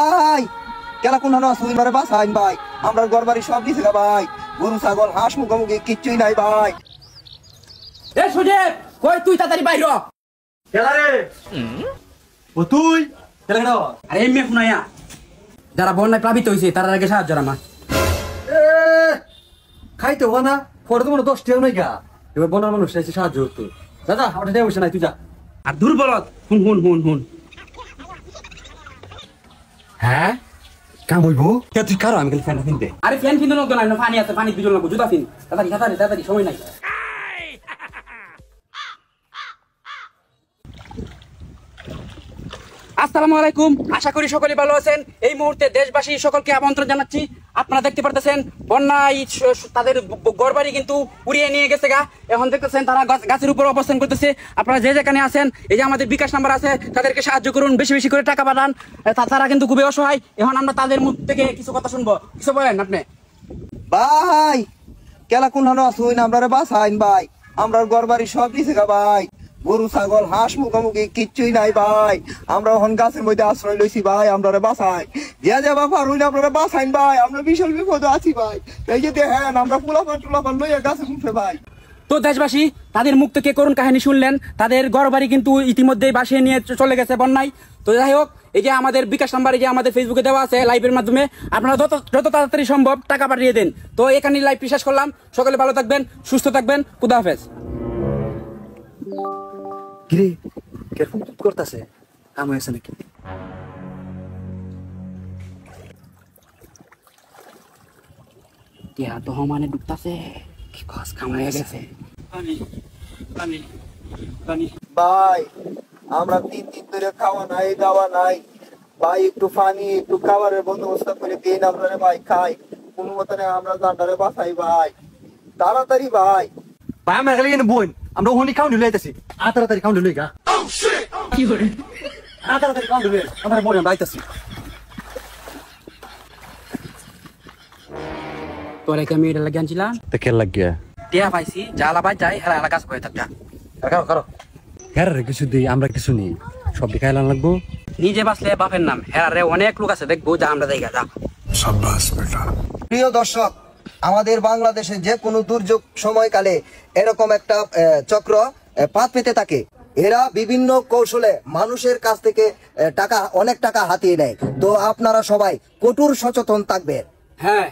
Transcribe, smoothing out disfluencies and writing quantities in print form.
ভাই কেলা কোন আসুন বাসাইন ভাই আমরা ঘর বাড়ি সব দিছে ভাই গরু ছাগল হাঁস মুখোমুখি কিচ্ছুই নাই ভাই। এ সুজেব কই তুই তাড়াতাড়ি বাইর হ। কেলা রে ও তুই কেলা কেডা আরে এমএ শুনাইয়া যারা বন্যায় প্লাবিত হইছে তার আগে সাহায্য রামা এ খাইতে হবা না পরে তোমার 10 টাকা নাই গা এবার বনার মানুষ এসে সাহায্য করতে দাদা আমার দেওয়া বসে নাই তুই যা। আর দুর্বলত হুন হুন হুন হুন হ্যাঁ কাম হইব তুই কারো আমি খালি ফ্যানটা কিনতে। আরে ফ্যান কিনতে লোক না পানি আছে পানি দুজন লাগবো জুতা কিন তাড়াতাড়ি তাড়াতাড়ি তাড়াতাড়ি সময় নাই। আসসালামু আলাইকুম, আশা করি সকলে ভালো আছেন। এই মুহূর্তে দেশবাসী সকলকে আমন্ত্রণ জানাচ্ছি। আপনারা দেখতে পারতেছেন বন্যায় তাদের ঘরবাড়ি কিন্তু উড়িয়ে নিয়ে গেছে গা। এখন দেখতেছেন তারা গাছের উপর অবস্থান করতেছে। আপনারা যে যেখানে আছেন এই যে আমাদের বিকাশ নাম্বার আছে তাদেরকে সাহায্য করুন, বেশি বেশি করে টাকা পাঠান। তারা কিন্তু খুবই অসহায়। এখন আমরা তাদের মুখ থেকে কিছু কথা শুনবো, কিছু বলেন আপনি। ভাই কেলা কোন আসুন আমরা বাসাইন ভাই আমরা ঘর বাড়ি সব দিছে ভাই গরু ছাগল হাঁস মুখোমুখি কিচ্ছুই নাই ভাই আমরা এখন গাছের মধ্যে আশ্রয় লইছি ভাই আমরা বাসাই যে যাবা পারুন আপনারা বাসাইন ভাই আমরা বিশাল বিপদে আছি ভাই। এই যে দেখেন আমরা টুলাপান লইয়া গাছে উঠে ভাই। তো দেশবাসী তাদের মুখ থেকে করুণ কাহিনী শুনলেন, তাদের ঘরবাড়ি কিন্তু ইতিমধ্যেই ভাসিয়ে নিয়ে চলে গেছে বন্যায়। তো যাই হোক, এই যে আমাদের বিকাশ নাম্বার এই যে আমাদের ফেসবুকে দেওয়া আছে লাইভের মাধ্যমে, আপনারা যত তাড়াতাড়ি সম্ভব টাকা পাঠিয়ে দেন। তো এখানে লাইভ শেষ করলাম, সকলে ভালো থাকবেন, সুস্থ থাকবেন, খুদা হাফেজ। কিরে কে ফোন করতেছে কাম হয়েছে নাকি? টিয়া তো মানে ডুবতাছে, কি কাজ কাম হয়ে গেছে। ভাই আমরা 3 দিন ধরে খাওয়া নাই দাওয়া নাই ভাই, একটু পানি একটু খাবারের বন্দোবস্ত করে দিন আপনারা ভাই খাই কোনো মতনে আমরা জানটারে বাঁচাই ভাই তাড়াতাড়ি ভাই। ভাই আমার খালি এনে বোন আমরা ওখানে খাওয়া নিয়ে আইতাছি তাড়াতাড়ি খাওয়া নিয়ে গা। কি করে তাড়াতাড়ি খাওয়া নিয়ে আমার বোন আমরা আইতাছি। তোরে কি আমি এটা লাগিয়ে আনছিলাম তো কে লাগিয়া টিয়া পাইছি, জ্বালা ভাই যাই হেলা হেলা কাজ করে থাকতা। কারো হ্যাঁ রে কিছু দিই আমরা কিছু নেই সব খাইলাম লাগবো। নিজে বাঁচলে বাপের নাম, হেরারে অনেক লোক আছে দেখবো, যা আমরা জায়গা যা। প্রিয় দর্শক, আমাদের বাংলাদেশে যে কোনো দুর্যোগ সময়কালে এরকম একটা চক্র পাত পেতে থাকে। এরা বিভিন্ন কৌশলে মানুষের কাছ থেকে অনেক টাকা হাতিয়ে নেয়। তো আপনারা সবাই কঠোর সচেতন থাকবেন। হ্যাঁ।